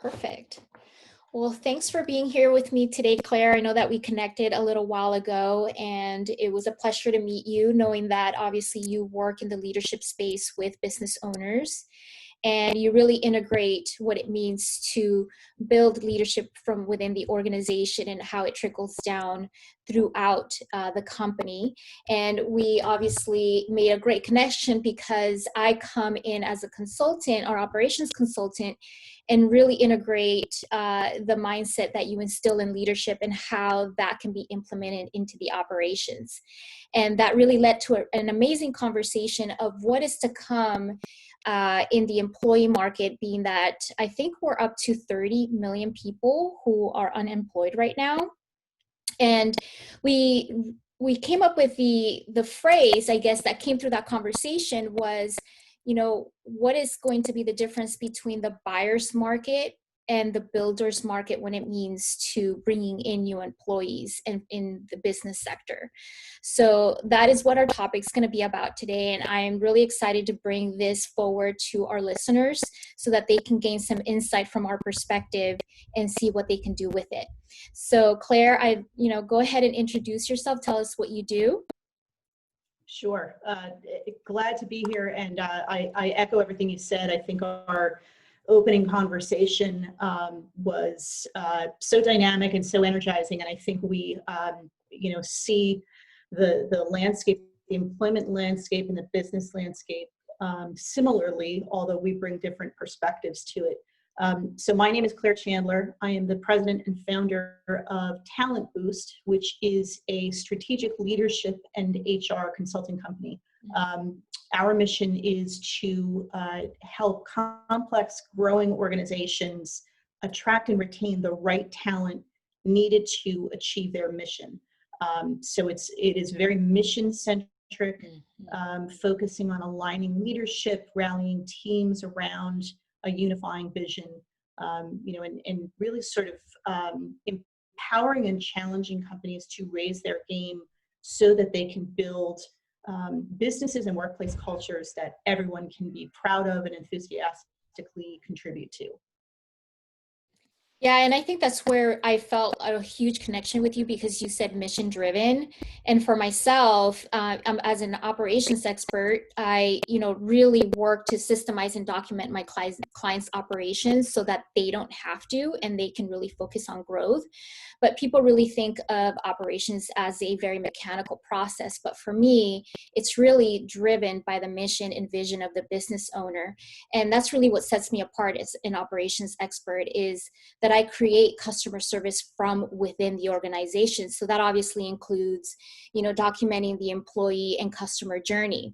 Perfect. Well, thanks for being here with me today, Claire. I know that we connected a little while ago, and it was a pleasure to meet you, knowing that obviously you work in the leadership space with business owners, and you really integrate what it means to build leadership from within the organization and how it trickles down throughout the company. And we obviously made a great connection because I come in as a consultant or operations consultant and really integrate the mindset that you instill in leadership and how that can be implemented into the operations. And that really led to an amazing conversation of what is to come in the employee market, being that I think we're up to 30 million people who are unemployed right now. And we came up with the phrase, I guess, that came through that conversation was, what is going to be the difference between the buyer's market and the builder's market when it means to bringing in new employees in the business sector. So that is what our topic's going to be about today. And I am really excited to bring this forward to our listeners so that they can gain some insight from our perspective and see what they can do with it. So Claire, go ahead and introduce yourself. Tell us what you do. Sure. Glad to be here. And I echo everything you said. I think our opening conversation was so dynamic and so energizing. And I think we, see the landscape, the employment landscape and the business landscape similarly, although we bring different perspectives to it. So my name is Claire Chandler. I am the president and founder of Talent Boost, which is a strategic leadership and HR consulting company. Our mission is to help complex, growing organizations attract and retain the right talent needed to achieve their mission. So it is very mission-centric, focusing on aligning leadership, rallying teams around a unifying vision, and really sort of empowering and challenging companies to raise their game so that they can build businesses and workplace cultures that everyone can be proud of and enthusiastically contribute to. Yeah, and I think that's where I felt a huge connection with you because you said mission driven. And for myself, as an operations expert, I really work to systemize and document my clients' operations so that they don't have to and they can really focus on growth. But people really think of operations as a very mechanical process. But for me, it's really driven by the mission and vision of the business owner. And that's really what sets me apart as an operations expert is that I create customer service from within the organization. So that obviously includes, documenting the employee and customer journey.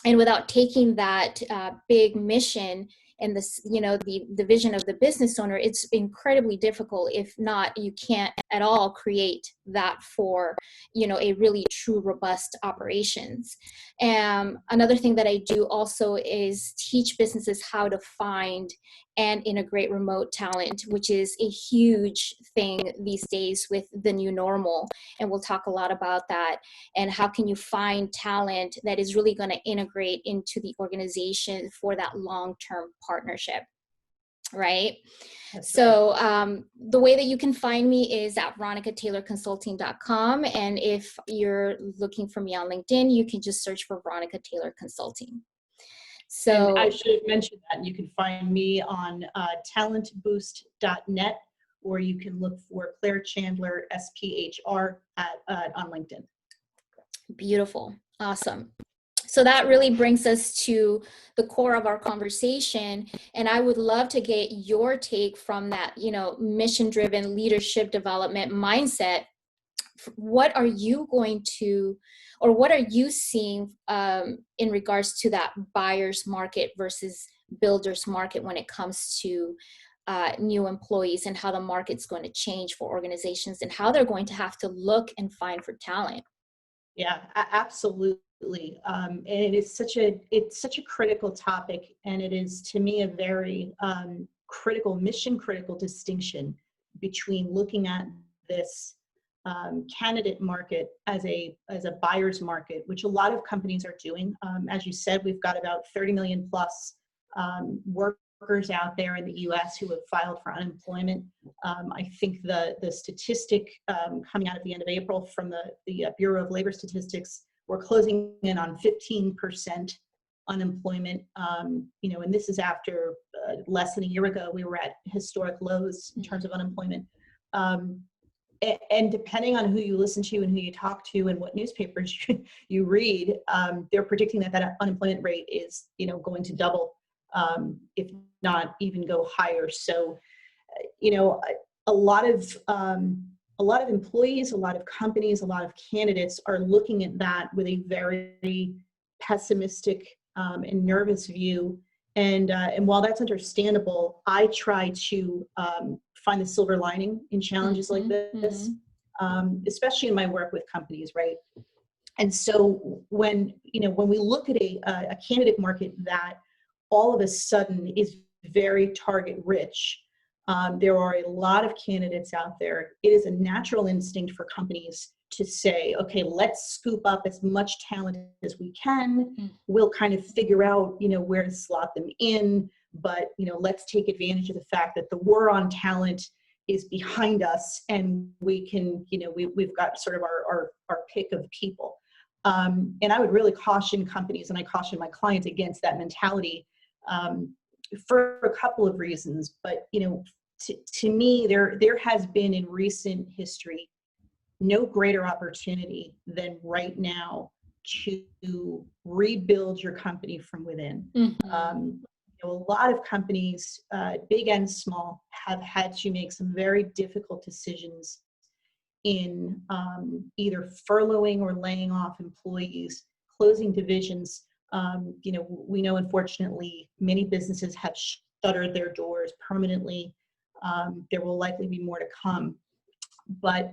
And without taking that big mission and this, the vision of the business owner, it's incredibly difficult. If not, you can't at all create that for, a really true, robust operations. Another thing that I do also is teach businesses how to find and integrate remote talent, which is a huge thing these days with the new normal. And we'll talk a lot about that. And how can you find talent that is really going to integrate into the organization for that long-term partnership, right? That's so right. The way that you can find me is at veronicataylorconsulting.com. And if you're looking for me on LinkedIn, you can just search for Veronica Taylor Consulting. So and I should have mentioned that you can find me on talentboost.net, or you can look for Claire Chandler, SPHR on LinkedIn. Beautiful. Awesome. So that really brings us to the core of our conversation. And I would love to get your take from that, mission-driven leadership development mindset. What are you going to, or what are you seeing in regards to that buyer's market versus builder's market when it comes to new employees and how the market's going to change for organizations and how they're going to have to look and find for talent? Yeah, absolutely. And it's such a critical topic, and it is to me a very mission critical distinction between looking at this candidate market as a buyer's market, which a lot of companies are doing. As you said, we've got about 30 million plus workers out there in the US who have filed for unemployment. I think the statistic coming out at the end of April from the Bureau of Labor Statistics, we're closing in on 15% unemployment. And this is after less than a year ago, we were at historic lows in terms of unemployment. And depending on who you listen to and who you talk to and what newspapers you read, they're predicting that unemployment rate is, going to double, if not even go higher. So, a lot of employees, a lot of companies, a lot of candidates are looking at that with a very pessimistic and nervous view. And while that's understandable, I try to find the silver lining in challenges like this, especially in my work with companies, right? And so when we look at a candidate market that all of a sudden is very target rich, there are a lot of candidates out there. It is a natural instinct for companies to say, okay, let's scoop up as much talent as we can. We'll kind of figure out, where to slot them in, but, let's take advantage of the fact that the war on talent is behind us, and we can, we've got sort of our pick of people. And I would really caution companies, and I caution my clients against that mentality, for a couple of reasons. But, to me, there has been in recent history no greater opportunity than right now to rebuild your company from within. A lot of companies, big and small, have had to make some very difficult decisions in either furloughing or laying off employees, closing divisions. We know, unfortunately, many businesses have shuttered their doors permanently. There will likely be more to come. But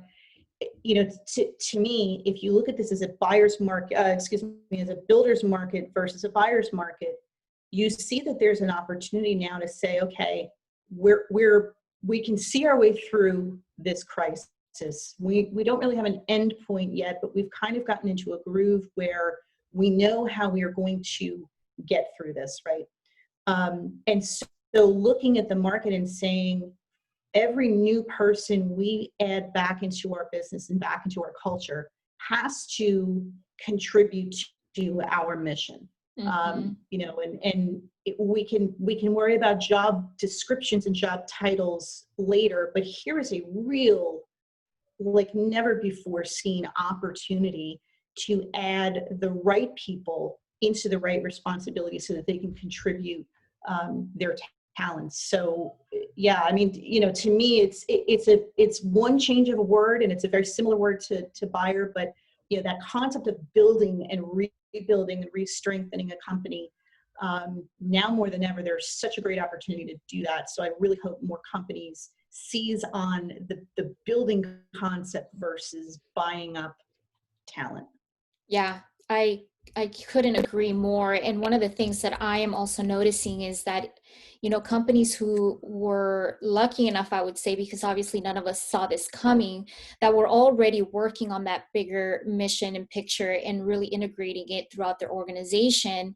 to me, if you look at this as a buyer's market, as a builder's market versus a buyer's market, you see that there's an opportunity now to say, okay, we can see our way through this crisis. We don't really have an end point yet, but we've kind of gotten into a groove where we know how we are going to get through this, right? And so looking at the market and saying, every new person we add back into our business and back into our culture has to contribute to our mission. We can worry about job descriptions and job titles later, but here is a real, like never before seen opportunity to add the right people into the right responsibilities so that they can contribute their talents. So yeah, I mean, to me, it's one change of a word, and it's a very similar word to buyer, but that concept of building and rebuilding and re-strengthening a company, now more than ever, there's such a great opportunity to do that. So I really hope more companies seize on the building concept versus buying up talent. Yeah, I couldn't agree more. And one of the things that I am also noticing is that, companies who were lucky enough, I would say, because obviously none of us saw this coming, that were already working on that bigger mission and picture and really integrating it throughout their organization,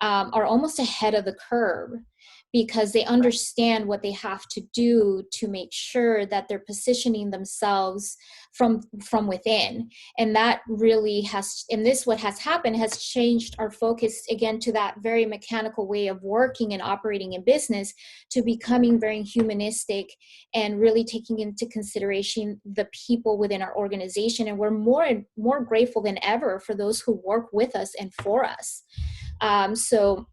are almost ahead of the curve, because they understand what they have to do to make sure that they're positioning themselves from within. And that really what has happened has changed our focus again to that very mechanical way of working and operating in business, to becoming very humanistic and really taking into consideration the people within our organization. And we're more and more grateful than ever for those who work with us and for us. So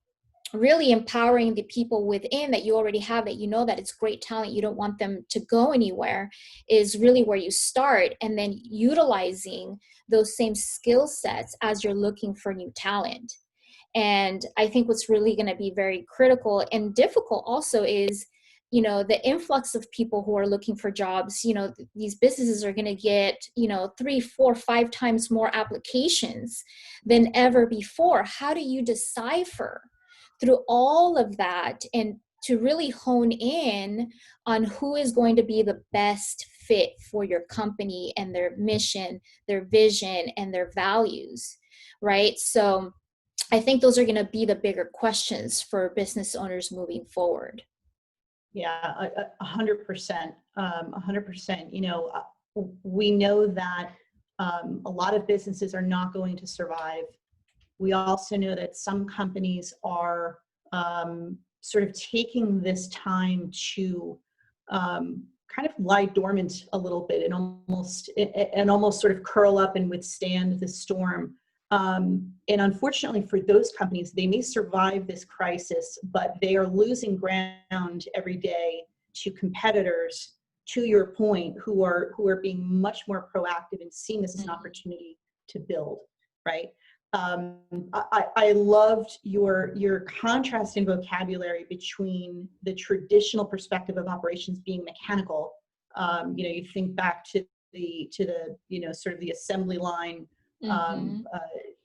really empowering the people within that you already have, that that it's great talent, you don't want them to go anywhere, is really where you start. And then utilizing those same skill sets as you're looking for new talent. And I think what's really going to be very critical and difficult also is, the influx of people who are looking for jobs. These businesses are going to get, 3, 4, 5 times more applications than ever before. How do you decipher through all of that and to really hone in on who is going to be the best fit for your company and their mission, their vision, and their values, right? So I think those are going to be the bigger questions for business owners moving forward. Yeah, 100%. 100%. We know that a lot of businesses are not going to survive. We also know that some companies are sort of taking this time to kind of lie dormant a little bit and almost sort of curl up and withstand the storm. And unfortunately for those companies, they may survive this crisis, but they are losing ground every day to competitors, to your point, who are being much more proactive and seeing this as an opportunity to build, right? I loved your contrasting vocabulary between the traditional perspective of operations being mechanical. You think back to the sort of the assembly line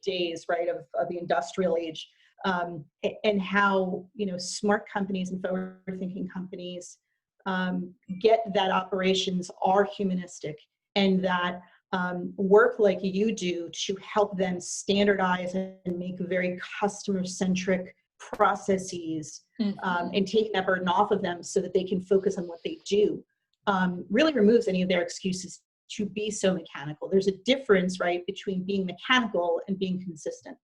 days, right, of the industrial age, and how smart companies and forward-thinking companies get that operations are humanistic, and that work like you do to help them standardize and make very customer-centric processes, and taking that burden off of them so that they can focus on what they do, really removes any of their excuses to be so mechanical. There's a difference, right, between being mechanical and being consistent.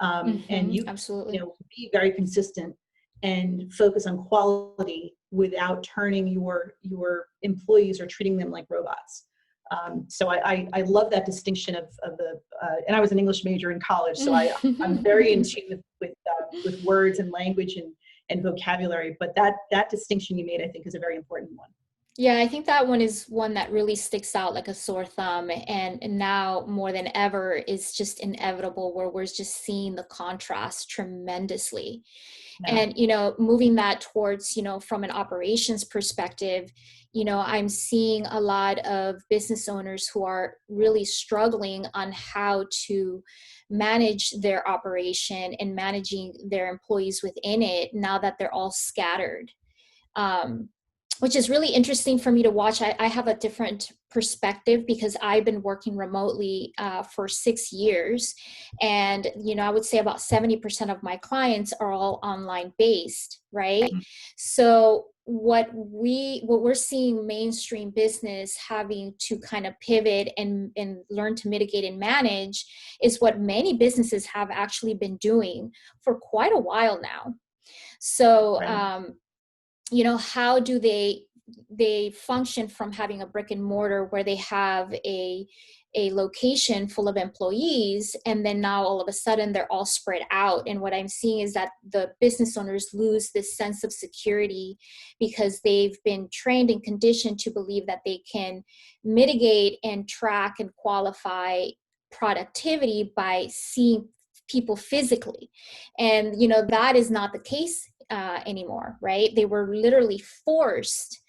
And you Absolutely. Be very consistent and focus on quality without turning your employees or treating them like robots. So I love that distinction of the, and I was an English major in college, so I'm very in tune with words and language and vocabulary, but that distinction you made, I think, is a very important one. Yeah, I think that one is one that really sticks out like a sore thumb, and now more than ever is just inevitable, where we're just seeing the contrast tremendously. Yeah. And, moving that towards, from an operations perspective, I'm seeing a lot of business owners who are really struggling on how to manage their operation and managing their employees within it now that they're all scattered. Which is really interesting for me to watch. I have a different perspective because I've been working remotely for 6 years. And, I would say about 70% of my clients are all online based, right? So what we're seeing mainstream business having to kind of pivot and learn to mitigate and manage is what many businesses have actually been doing for quite a while now. So, Right. how do they function from having a brick and mortar where they have a location full of employees, and then now all of a sudden they're all spread out? And what I'm seeing is that the business owners lose this sense of security because they've been trained and conditioned to believe that they can mitigate and track and qualify productivity by seeing people physically. And that is not the case anymore, right? They were literally forced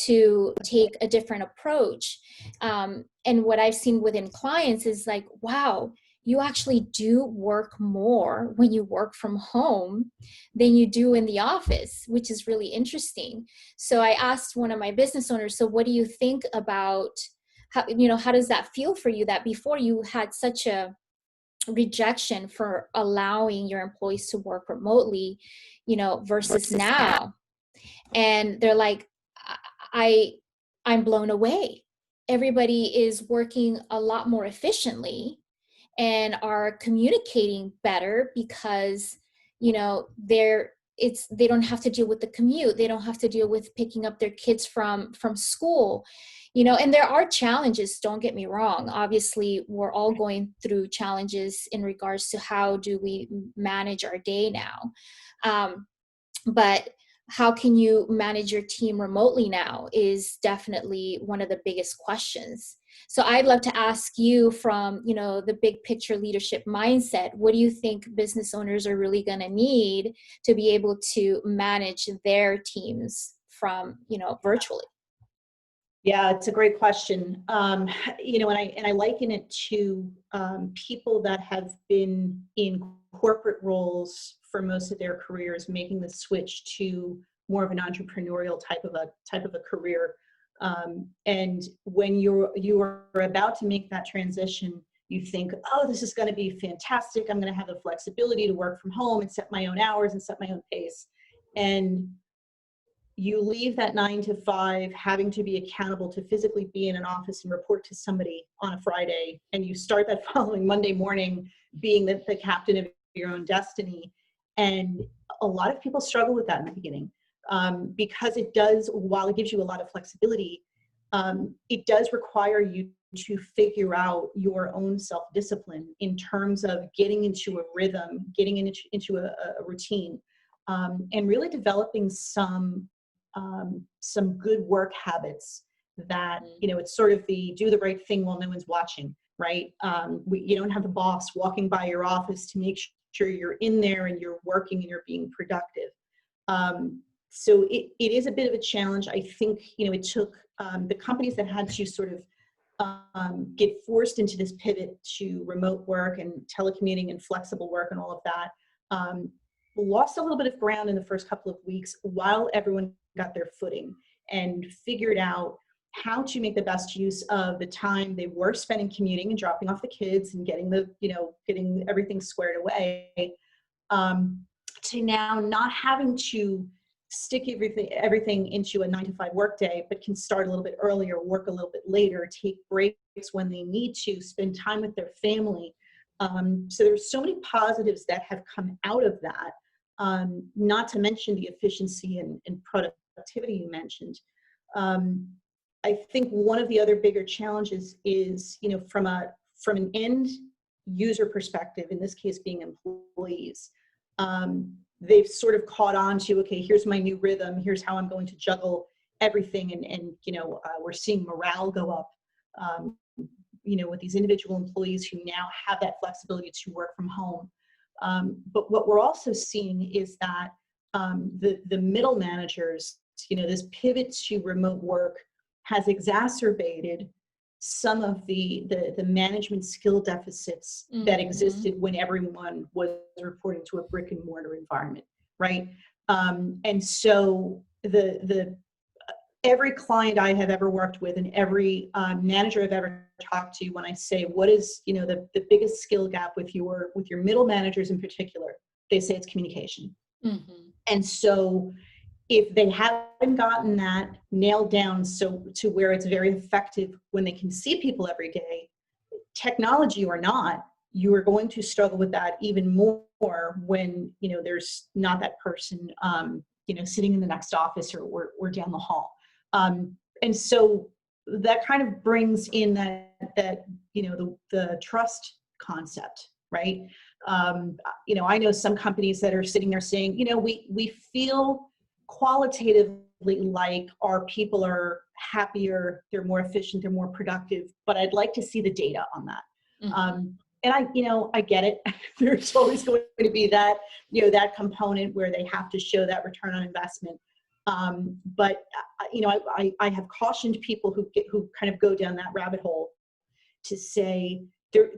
to take a different approach. And what I've seen within clients is like, wow, you actually do work more when you work from home than you do in the office, which is really interesting. So I asked one of my business owners, so what do you think about how does that feel for you, that before you had such a rejection for allowing your employees to work remotely, versus now? And they're like, I I'm blown away. Everybody is working a lot more efficiently and are communicating better because they don't have to deal with the commute, they don't have to deal with picking up their kids from school. And there are challenges, don't get me wrong. Obviously we're all going through challenges in regards to how do we manage our day now. But how can you manage your team remotely now is definitely one of the biggest questions. So I'd love to ask you from, the big picture leadership mindset, what do you think business owners are really going to need to be able to manage their teams from, virtually? Yeah, it's a great question. And I liken it to people that have been in corporate roles for most of their careers, making the switch to more of an entrepreneurial type of a career. And when you are about to make that transition, You think, oh, this is going to be fantastic. I'm going to have the flexibility to work from home and set my own hours and set my own pace. And you leave that 9 to 5 having to be accountable to physically be in an office and report to somebody on a Friday, and you start that following Monday morning being the captain of your own destiny. And a lot of people struggle with that in the beginning, because it does, while it gives you a lot of flexibility, it does require you to figure out your own self-discipline in terms of getting into a rhythm, getting into a routine, and really developing some good work habits that, it's sort of the do the right thing while no one's watching, right? You don't have the boss walking by your office to make sure you're in there and you're working and you're being productive. So it is a bit of a challenge. I think, it took the companies that had to sort of get forced into this pivot to remote work and telecommuting and flexible work and all of that, lost a little bit of ground in the first couple of weeks while everyone got their footing and figured out how to make the best use of the time they were spending commuting and dropping off the kids and getting everything squared away, to now not having to stick everything into a 9 to 5 workday, but can start a little bit earlier, work a little bit later, take breaks when they need to, spend time with their family. So there's so many positives that have come out of that, not to mention the efficiency and productivity you mentioned. I think one of the other bigger challenges is, from an end user perspective, in this case being employees, they've sort of caught on to, okay, here's my new rhythm, here's how I'm going to juggle everything, and we're seeing morale go up, with these individual employees who now have that flexibility to work from home. But what we're also seeing is that the middle managers, this pivot to remote work has exacerbated some of the management skill deficits that existed when everyone was reporting to a brick and mortar environment, right? And so every client I have ever worked with and every manager I've ever talked to, when I say, what is, the biggest skill gap with your middle managers in particular, they say it's communication. And so if they haven't gotten that nailed down to where it's very effective when they can see people every day, technology or not, you are going to struggle with that even more when, there's not that person, sitting in the next office or down the hall. And so that kind of brings in that the trust concept, right? I know some companies that are sitting there saying, we feel qualitatively like our people are happier, they're more efficient, they're more productive, but I'd like to see the data on that. And I get it. There's always going to be that, that component where they have to show that return on investment. But I have cautioned people who kind of go down that rabbit hole to say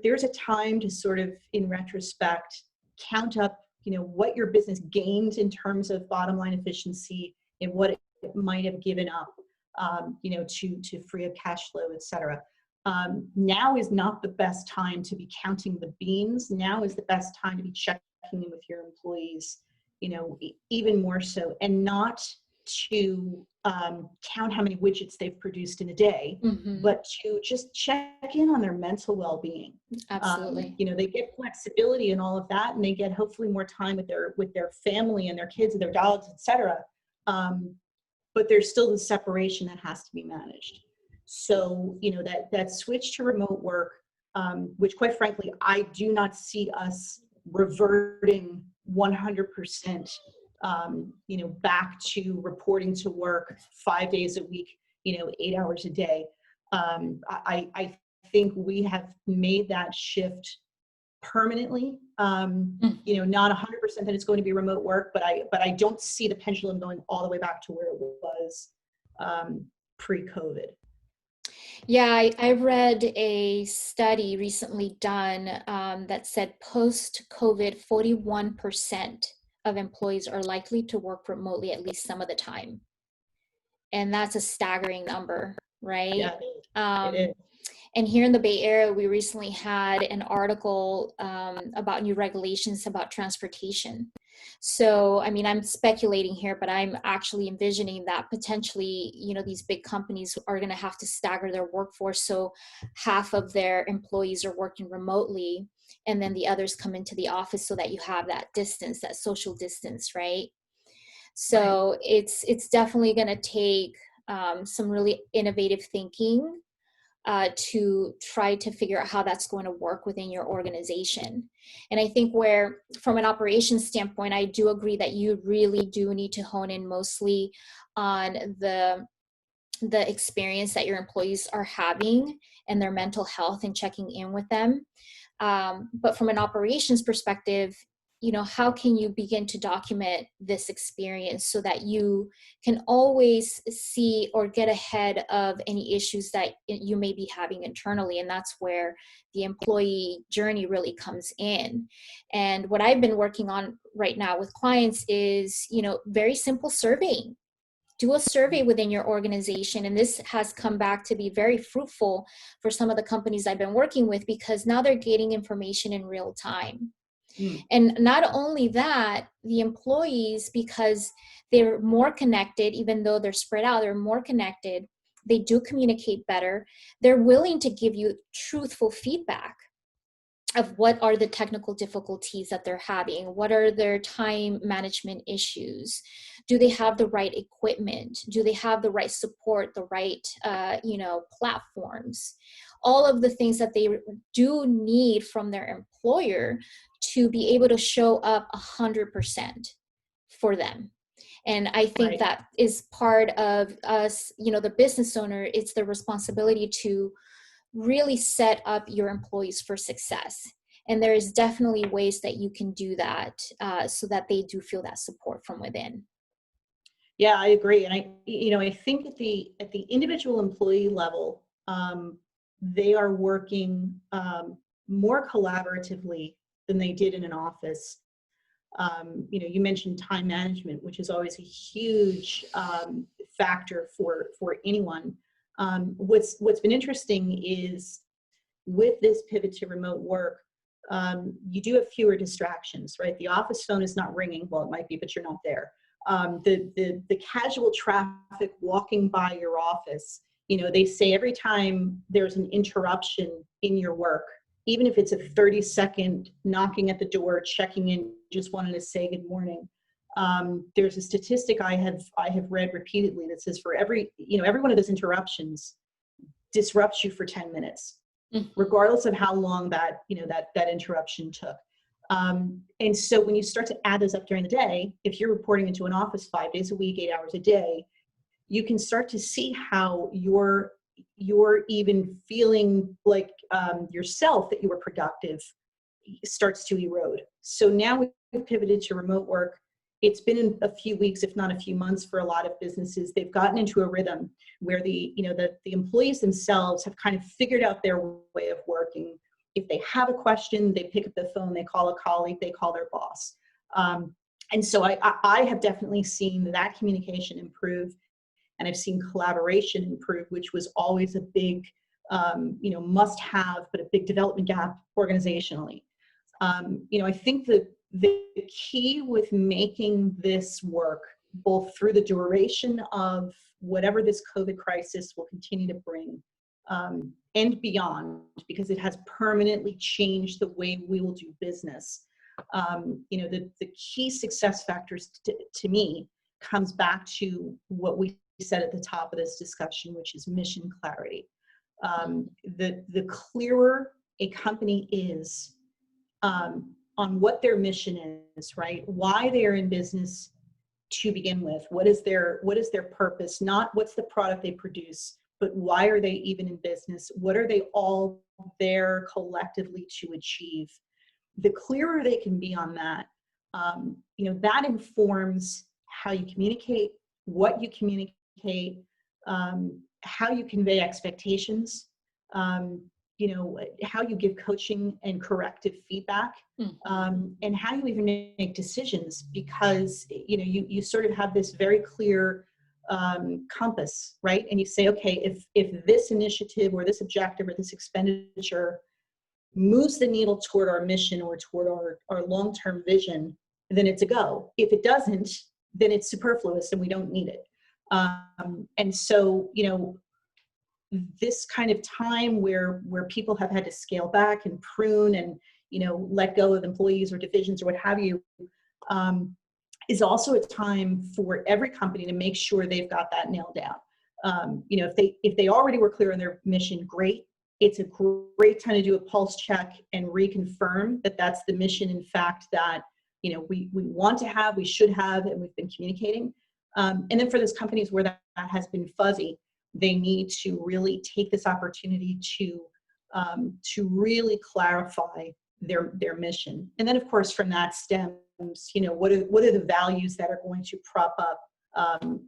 there's a time to sort of, in retrospect, count up, what your business gained in terms of bottom line efficiency and what it might have given up, to free up cash flow, et cetera. Now is not the best time to be counting the beans. Now is the best time to be checking in with your employees, even more so, and not to count how many widgets they've produced in a day, but to just check in on their mental well-being. Absolutely. They get flexibility and all of that, and they get hopefully more time with their family and their kids and their dogs, etc. But there's still the separation that has to be managed. So, that switch to remote work, which quite frankly, I do not see us reverting 100%, back to reporting to work 5 days a week, 8 hours a day. I think we have made that shift permanently, not 100% that it's going to be remote work, but I don't see the pendulum going all the way back to where it was pre-COVID. Yeah, I read a study recently done that said post-COVID, 41% of employees are likely to work remotely at least some of the time. And that's a staggering number, right? Yeah, it is. And here in the Bay Area, we recently had an article about new regulations about transportation. So, I mean, I'm speculating here, but I'm actually envisioning that potentially, these big companies are going to have to stagger their workforce. So half of their employees are working remotely, and then the others come into the office so that you have that distance, that social distance, right? Right. So it's definitely going to take some really innovative thinking to try to figure out how that's going to work within your organization. And I think where, from an operations standpoint, I do agree that you really do need to hone in mostly on the experience that your employees are having and their mental health and checking in with them. But from an operations perspective, how can you begin to document this experience so that you can always see or get ahead of any issues that you may be having internally? And that's where the employee journey really comes in. And what I've been working on right now with clients is, very simple surveying. Do a survey within your organization. And this has come back to be very fruitful for some of the companies I've been working with, because now they're getting information in real time. Mm. And not only that, the employees, because they're more connected, even though they're spread out, they're more connected, they do communicate better. They're willing to give you truthful feedback of what are the technical difficulties that they're having, what are their time management issues, do they have the right equipment, do they have the right support, the right platforms, all of the things that they do need from their employer to be able to show up 100% for them. And I think Right. that is part of us, the business owner. It's the responsibility to really set up your employees for success. And there is definitely ways that you can do that so that they do feel that support from within. Yeah, I agree. And I think at the individual employee level, they are working more collaboratively than they did in an office. You mentioned time management, which is always a huge factor for anyone. What's been interesting is, with this pivot to remote work, you do have fewer distractions, right? The office phone is not ringing. Well, it might be, but you're not there. The casual traffic walking by your office, they say every time there's an interruption in your work, even if it's a 30-second knocking at the door, checking in, just wanted to say good morning. There's a statistic I have read repeatedly that says for every one of those interruptions disrupts you for 10 minutes, regardless of how long that interruption took. And so when you start to add those up during the day, if you're reporting into an office 5 days a week, 8 hours a day, you can start to see how you're even feeling like yourself that you were productive starts to erode. So now we've pivoted to remote work. It's been a few weeks, if not a few months, for a lot of businesses. They've gotten into a rhythm where the employees themselves have kind of figured out their way of working. If they have a question, they pick up the phone, they call a colleague, they call their boss. And so I have definitely seen that communication improve, and I've seen collaboration improve, which was always a big, must-have, but a big development gap organizationally. I think the key with making this work, both through the duration of whatever this COVID crisis will continue to bring, and beyond, because it has permanently changed the way we will do business. The key success factors to me comes back to what we said at the top of this discussion, which is mission clarity. The clearer a company is on what their mission is, right? Why they are in business to begin with. What is their purpose? Not what's the product they produce, but why are they even in business? What are they all there collectively to achieve? The clearer they can be on that, that informs how you communicate, what you communicate, how you convey expectations, how you give coaching and corrective feedback, and how you even make decisions, because you sort of have this very clear compass, right? And you say, okay, if this initiative or this objective or this expenditure moves the needle toward our mission or toward our long-term vision, then it's a go. If it doesn't, then it's superfluous and we don't need it. And so, this kind of time where people have had to scale back and prune and, let go of employees or divisions or what have you, is also a time for every company to make sure they've got that nailed down. If they already were clear on their mission, great. It's a great time to do a pulse check and reconfirm that that's the mission, in fact, that we want to have, we should have, and we've been communicating. And then for those companies where that has been fuzzy, they need to really take this opportunity to really clarify their mission. And then, of course, from that stems, what are the values that are going to prop up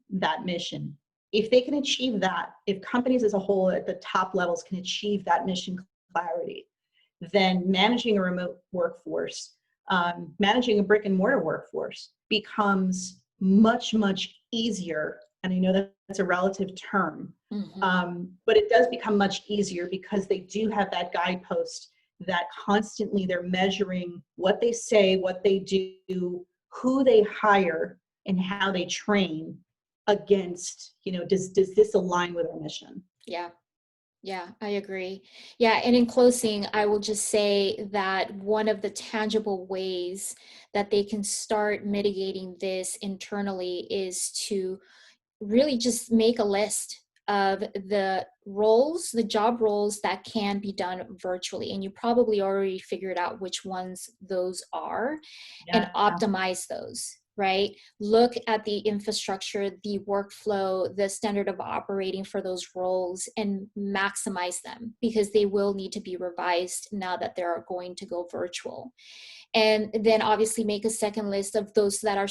that mission? If they can achieve that, if companies as a whole at the top levels can achieve that mission clarity, then managing a remote workforce, managing a brick and mortar workforce becomes much, much easier. And I know that's a relative term, but it does become much easier because they do have that guidepost that constantly they're measuring what they say, what they do, who they hire, and how they train against, does this align with our mission? Yeah, I agree. Yeah, and in closing, I will just say that one of the tangible ways that they can start mitigating this internally is to really just make a list of the roles, the job roles that can be done virtually. And you probably already figured out which ones those are, and optimize those, right? Look at the infrastructure, the workflow, the standard of operating for those roles, and maximize them, because they will need to be revised now that they're going to go virtual. And then obviously make a second list of those that are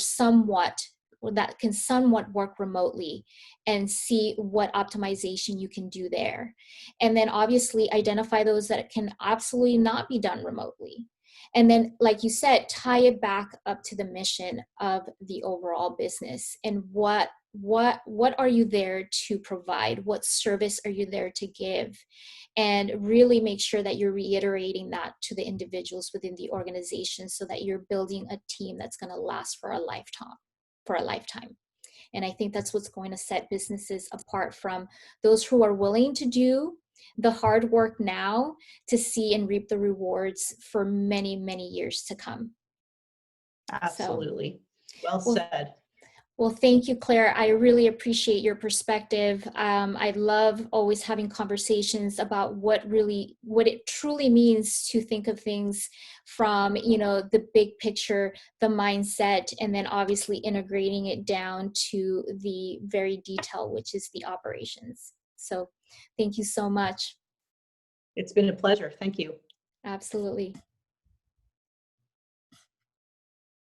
that can somewhat work remotely, and see what optimization you can do there. And then obviously identify those that can absolutely not be done remotely. And then, like you said, tie it back up to the mission of the overall business, and what are you there to provide? What service are you there to give? And really make sure that you're reiterating that to the individuals within the organization, so that you're building a team that's going to last for a lifetime. And I think that's what's going to set businesses apart from those who are willing to do the hard work now to see and reap the rewards for many, many years to come. Absolutely. Well said. Well, thank you, Claire. I really appreciate your perspective. I love always having conversations about what it truly means to think of things from, the big picture, the mindset, and then obviously integrating it down to the very detail, which is the operations. So thank you so much. It's been a pleasure. Thank you. Absolutely.